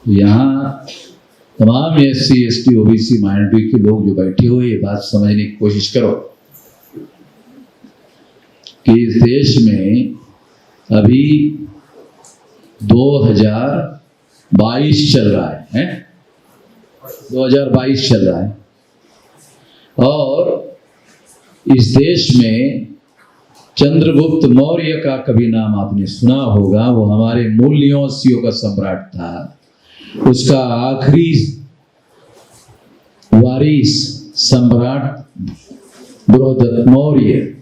यहाँ तमाम SC ST OBC minority के लोग जो बैठे हुए ये बात समझने की कोशिश करो कि इस देश में अभी 2022 चल रहा है 2022 चल रहा है और इस देश में चंद्रगुप्त मौर्य का कभी नाम आपने सुना होगा। वो हमारे मूल्यों का सम्राट था। उसका आखिरी वारिस सम्राट बृहदत्त मौर्य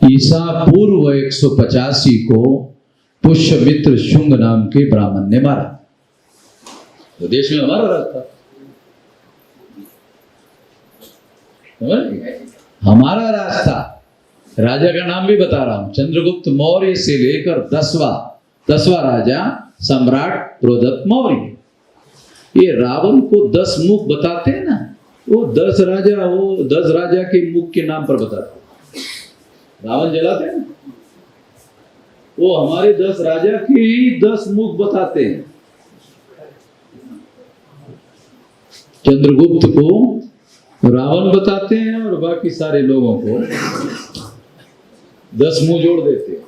ईसा पूर्व 185 को पुष्यमित्र शुंग नाम के ब्राह्मण ने मारा। तो देश में हमारा राज था, हमारा राज था। राजा का नाम भी बता रहा हूं, चंद्रगुप्त मौर्य से लेकर 10वां राजा सम्राट बृहदत्त मौर्य। ये रावण को 10 मुख बताते हैं ना, वो 10 राजा के मुख के नाम पर बताते हैं। रावण जलाते हैं, वो हमारे 10 राजा के ही 10 मुख बताते हैं। चंद्रगुप्त को रावण बताते हैं और बाकी सारे लोगों को 10 मुंह जोड़ देते हैं।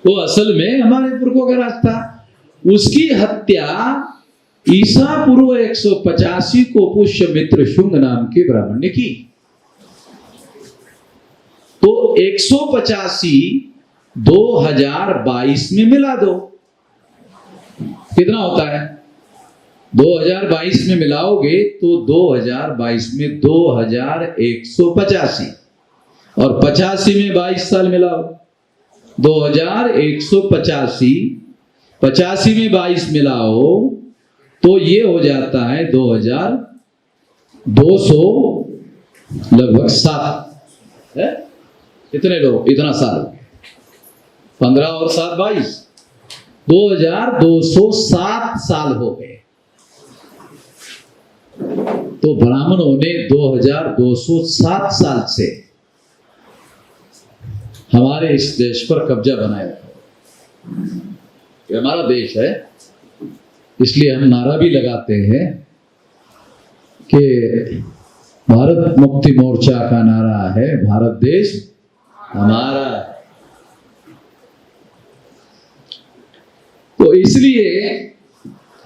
वो असल में हमारे पुरखों का राज था। उसकी हत्या ईसा पूर्व 185 को पुष्यमित्र शुंग नाम के ब्राह्मण ने की। तो 185 2022 में मिला दो, कितना होता है? 2022 में मिलाओगे तो 2022 में 2185 और 85 में 22 साल मिलाओ, 2185 85 में 22 मिलाओ तो ये हो जाता है 2200 लगभग 7 है। इतने लोग, इतना साल, 15 और 7 22, 2207 साल हो गए। तो ब्राह्मणों ने 2207 साल से हमारे इस देश पर कब्जा बनाया था। ये हमारा देश है, इसलिए हम नारा भी लगाते हैं कि भारत मुक्ति मोर्चा का नारा है, भारत देश हमारा। तो इसलिए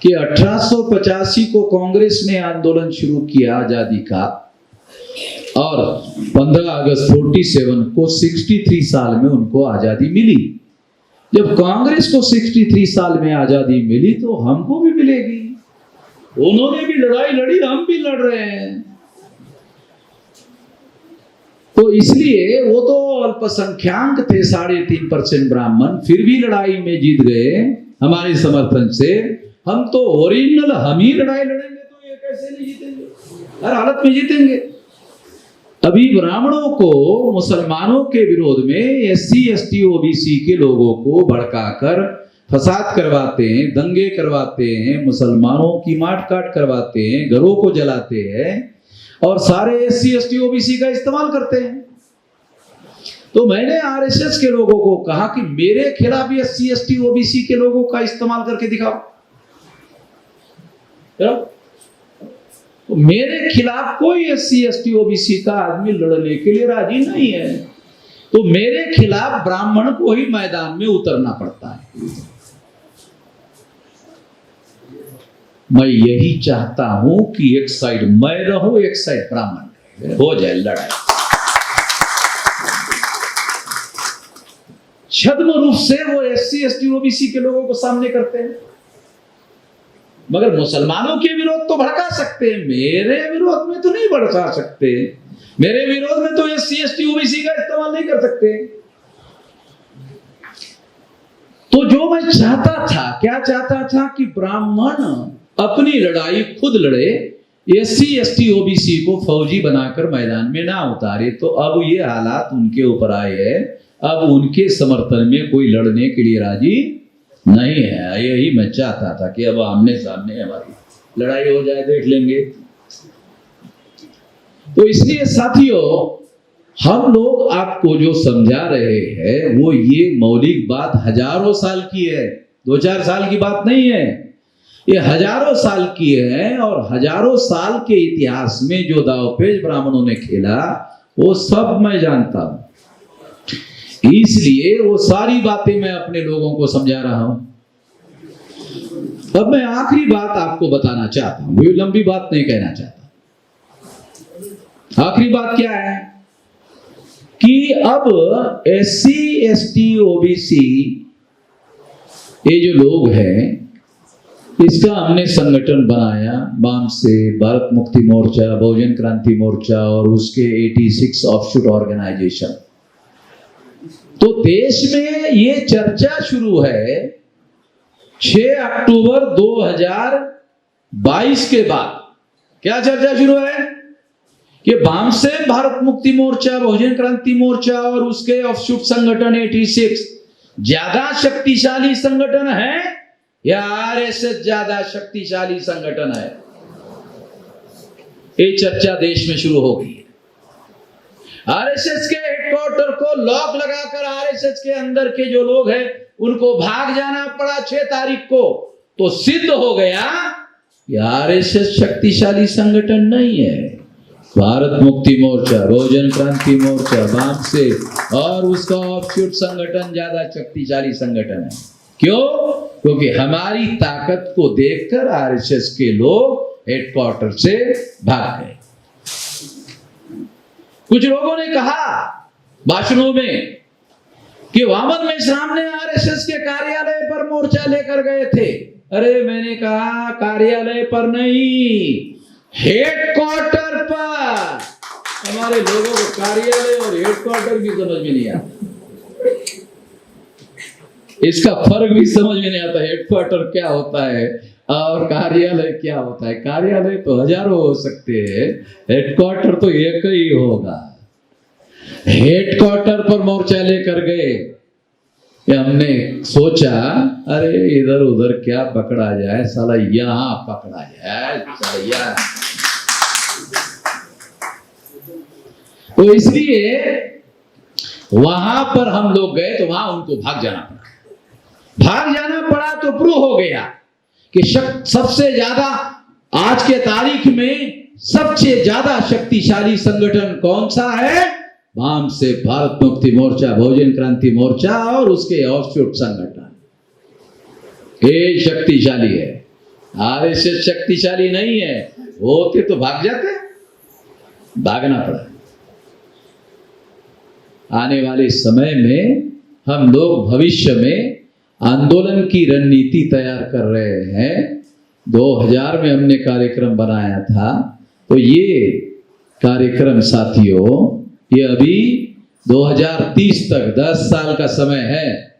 कि 1885 को कांग्रेस ने आंदोलन शुरू किया आजादी का और 15 अगस्त 47 को 63 साल में उनको आजादी मिली। जब कांग्रेस को 63 साल में आजादी मिली तो हमको भी मिलेगी। उन्होंने भी लड़ाई लड़ी, हम भी लड़ रहे हैं। तो इसलिए वो तो अल्पसंख्याक थे, 3.5% ब्राह्मण, फिर भी लड़ाई में जीत गए हमारे समर्थन से। हम तो ओरिजिनल हम ही लड़ाई लड़ेंगे तो ये कैसे नहीं जीतेंगे, हर हालत में जीतेंगे। अभी ब्राह्मणों को मुसलमानों के विरोध में SC ST OBC के लोगों को भड़काकर फसाद करवाते हैं, दंगे करवाते हैं, मुसलमानों की मार काट करवाते हैं, घरों को जलाते हैं और सारे SC ST OBC का इस्तेमाल करते हैं। तो मैंने RSS के लोगों को कहा कि मेरे खिलाफ SC ST OBC के लोगों का इस्तेमाल करके दिखाओ। तो मेरे खिलाफ कोई SC ST OBC का आदमी लड़ने के लिए राजी नहीं है, तो मेरे खिलाफ ब्राह्मण को ही मैदान में उतरना पड़ता है। मैं यही चाहता हूं कि एक साइड मैं रहूं, एक साइड ब्राह्मण, हो जाए लड़ाई। छद्म रूप से वो SC ST OBC के लोगों को सामने करते हैं, मगर मुसलमानों के विरोध तो भड़का सकते हैं, मेरे विरोध में तो नहीं भड़का सकते। मेरे विरोध में तो SC ST OBC का इस्तेमाल नहीं कर सकते। तो जो मैं चाहता था, क्या चाहता था कि ब्राह्मण अपनी लड़ाई खुद लड़े, SC ST OBC को फौजी बनाकर मैदान में ना उतारे। तो अब ये हालात उनके ऊपर आए हैं, अब उनके समर्थन में कोई लड़ने के लिए राजी नहीं है। यही मैं चाहता था कि अब आमने सामने हमारी लड़ाई हो जाए, देख लेंगे। तो इसलिए साथियों, हम लोग आपको जो समझा रहे हैं वो ये मौलिक बात हजारों साल की है, 2-4 साल की बात नहीं है। ये हजारों साल की है, और हजारों साल के इतिहास में जो दांवपेच ब्राह्मणों ने खेला वो सब मैं जानता हूं। इसलिए वो सारी बातें मैं अपने लोगों को समझा रहा हूं। अब मैं आखिरी बात आपको बताना चाहता हूं, वो लंबी बात नहीं कहना चाहता। आखिरी बात क्या है कि अब SC ST OBC ये जो लोग हैं, इसका हमने संगठन बनाया, वाम से भारत मुक्ति मोर्चा, बहुजन क्रांति मोर्चा और उसके 86 ऑफशूट ऑर्गेनाइजेशन। तो देश में ये चर्चा शुरू है 6 अक्टूबर 2022 के बाद। क्या चर्चा शुरू है कि वाम से भारत मुक्ति मोर्चा, बहुजन क्रांति मोर्चा और उसके ऑफशूट संगठन 86 ज्यादा शक्तिशाली संगठन है या RSS ज्यादा शक्तिशाली संगठन है। ये चर्चा देश में शुरू हो गई है। RSS के हेडक्वार्टर को लॉक लगाकर RSS के अंदर के जो लोग हैं उनको भाग जाना पड़ा 6 तारीख को। तो सिद्ध हो गया कि RSS शक्तिशाली संगठन नहीं है। भारत मुक्ति मोर्चा, बहुजन क्रांति मोर्चा, वाम से और उसका ऑफशूट संगठन ज्यादा शक्तिशाली संगठन है। क्यों? क्योंकि हमारी ताकत को देखकर RSS के लोग हेडक्वार्टर से भाग गए। कुछ लोगों ने कहा भाषणों में कि वामन मेश्राम ने RSS के कार्यालय पर मोर्चा लेकर गए थे। अरे मैंने कहा कार्यालय पर नहीं, हेडक्वार्टर पर। हमारे लोगों को कार्यालय और हेडक्वार्टर भी समझ में नहीं आता, इसका फर्क भी समझ में नहीं आता। हेडक्वार्टर क्या होता है और कार्यालय क्या होता है। कार्यालय तो हजारों हो सकते हैं, हेडक्वार्टर तो एक ही होगा। हेडक्वार्टर पर मोर्चा लेकर गए। हमने सोचा अरे इधर उधर क्या पकड़ा जाए, साला यहां पकड़ा जाए, साला। तो इसलिए वहां पर हम लोग गए तो वहां उनको भाग जाना पड़ा। तो प्रूव हो गया कि सबसे ज्यादा आज के तारीख में सबसे ज्यादा शक्तिशाली संगठन कौन सा है? वाम से भारत मुक्ति मोर्चा, बहुजन क्रांति मोर्चा और उसके ऑफशूट संगठन, ये शक्तिशाली है। RSS शक्तिशाली नहीं है। होते तो भाग जाते, भागना पड़ा। आने वाले समय में हम लोग भविष्य में आंदोलन की रणनीति तैयार कर रहे हैं। 2000 में हमने कार्यक्रम बनाया था। तो ये कार्यक्रम साथियों, ये अभी 2030 तक 10 साल का समय है।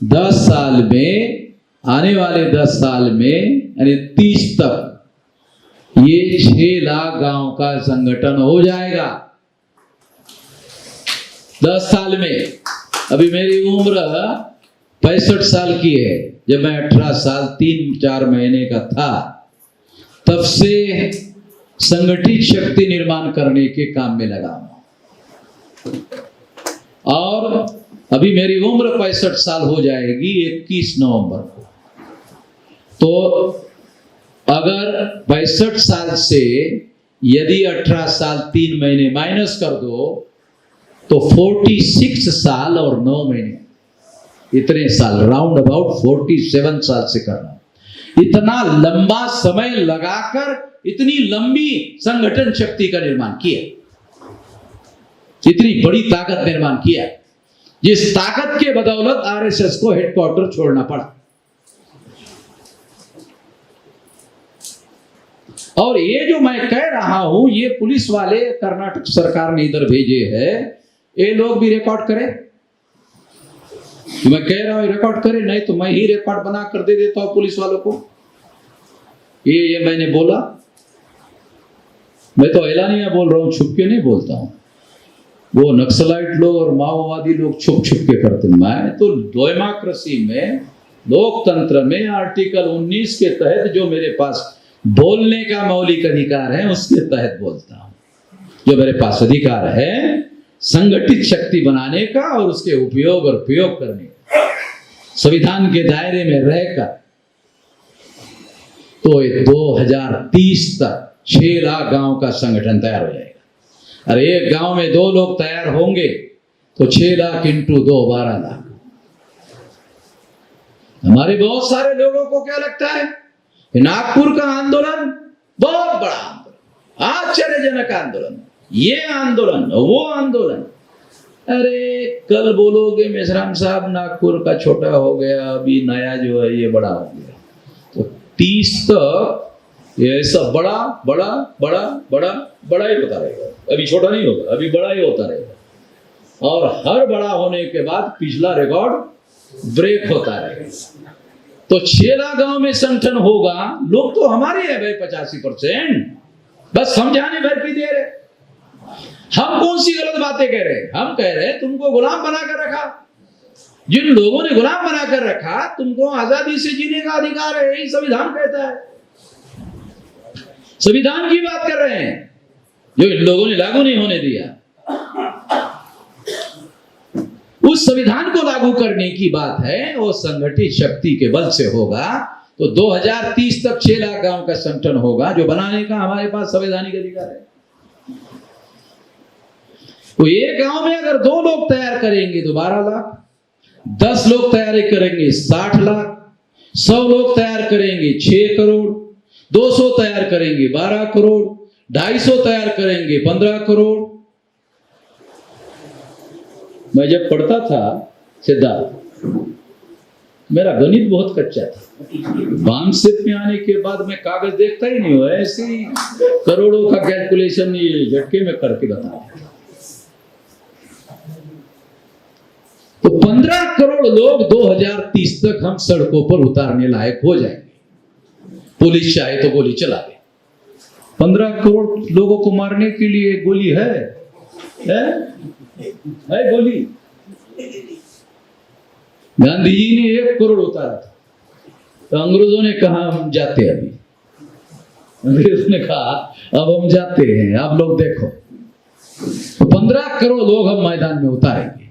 10 साल में, आने वाले 10 साल में यानी 30 तक ये 6 लाख गांव का संगठन हो जाएगा। 10 साल में। अभी मेरी उम्र 65 साल की है। जब मैं 18 साल 3-4 महीने का था, तब से संगठित शक्ति निर्माण करने के काम में लगा और अभी मेरी उम्र 65 साल हो जाएगी 21 नवंबर को। तो अगर 65 साल से यदि 18 साल 3 महीने माइनस कर दो तो 46 साल और 9 महीने, इतने साल, राउंड अबाउट 47 साल से करना। इतना लंबा समय लगाकर इतनी लंबी संगठन शक्ति का निर्माण किया, इतनी बड़ी ताकत निर्माण किया, जिस ताकत के बदौलत RSS को हेडक्वार्टर छोड़ना पड़ा। और ये जो मैं कह रहा हूं, ये पुलिस वाले कर्नाटक सरकार ने इधर भेजे हैं, ये लोग भी रिकॉर्ड करें। मैं कह रहा हूं रिकॉर्ड करें, नहीं तो मैं ही रिकॉर्ड बना कर दे देता हूं पुलिस वालों को। ये मैंने बोला, मैं तो ऐलानिया बोल रहा हूं, छुप के नहीं बोलता हूं। वो नक्सलाइट लोग और माओवादी लोग छुप छुप के करते। मैं तो डेमोक्रेसी में, लोकतंत्र में आर्टिकल 19 के तहत जो मेरे पास बोलने का मौलिक अधिकार है उसके तहत बोलता हूं। जो मेरे पास अधिकार है संगठित शक्ति बनाने का और उसके उपयोग और प्रयोग करने का, संविधान के दायरे में रहकर। तो 2030 तक 6 लाख गांव का संगठन तैयार हो जाएगा। अरे एक गांव में 2 लोग तैयार होंगे तो 6 लाख इंटू 2 12 लाख। हमारे बहुत सारे लोगों को क्या लगता है कि नागपुर का आंदोलन बहुत बड़ा आंदोलन, आश्चर्यजनक आंदोलन, ये आंदोलन वो आंदोलन। अरे कल बोलोगे मेश्राम साहब नागपुर का छोटा हो गया, अभी नया जो है ये बड़ा हो गया, तो 30 तक ये सब बड़ा बड़ा बड़ा बड़ा बड़ा ही होता रहेगा। अभी छोटा नहीं होगा, अभी बड़ा ही होता रहेगा। और हर बड़ा होने के बाद पिछला रिकॉर्ड ब्रेक होता रहेगा। तो 6 लाख गांव में संगठन होगा, लोग तो हमारे हैं भाई 85%, बस समझाने भर की दे रहे। हम कौन सी गलत बातें कह रहे हैं? हम कह रहे हैं तुमको गुलाम बनाकर रखा, जिन लोगों ने गुलाम बनाकर रखा तुमको आजादी से जीने का अधिकार है, यही संविधान कहता है। संविधान की बात कर रहे हैं जो इन लोगों ने लागू नहीं होने दिया। उस संविधान को लागू करने की बात है, वो संगठित शक्ति के बल से होगा। तो 2030 तक 6 लाख गांव का संगठन होगा, जो बनाने का हमारे पास संवैधानिक अधिकार है। तो एक गांव में अगर 2 लोग तैयार करेंगे तो 12 लाख, 10 लोग तैयारी करेंगे 60 लाख, 100 लोग तैयार करेंगे 6 करोड़, 200 तैयार करेंगे 12 करोड़, 250 तैयार करेंगे 15 करोड़। मैं जब पढ़ता था सिद्धार्थ, मेरा गणित बहुत कच्चा था। बामसेप में आने के बाद मैं कागज देखता ही नहीं हुआ, ऐसे ही करोड़ों का कैलकुलेशन ये झटके में करके बता। तो 15 करोड़ लोग 2030 तक हम सड़कों पर उतारने लायक हो जाएंगे। पुलिस चाहे तो गोली चला दे। 15 करोड़ लोगों को मारने के लिए गोली है गोली। गांधी जी ने 1 करोड़ उतारा था, तो अंग्रेजों ने कहा हम जाते हैं। अभी अंग्रेजों ने कहा अब हम जाते हैं, आप लोग देखो। तो 15 करोड़ लोग हम मैदान में उतारेंगे।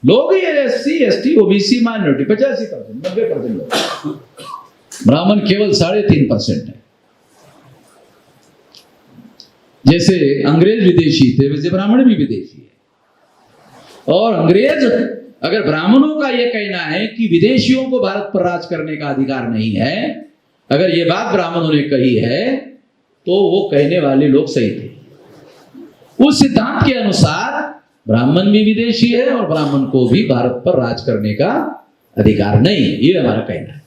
लोग ही SC ST OBC माइनॉरिटी 85%, 90% लोग। ब्राह्मण केवल 3.5% है। जैसे अंग्रेज विदेशी थे वैसे ब्राह्मण भी विदेशी है। और अंग्रेज अगर ब्राह्मणों का यह कहना है कि विदेशियों को भारत पर राज करने का अधिकार नहीं है, अगर ये बात ब्राह्मणों ने कही है तो वो कहने वाले लोग सही थे। उस सिद्धांत के अनुसार ब्राह्मण भी विदेशी है और ब्राह्मण को भी भारत पर राज करने का अधिकार नहीं, ये हमारा कहना है।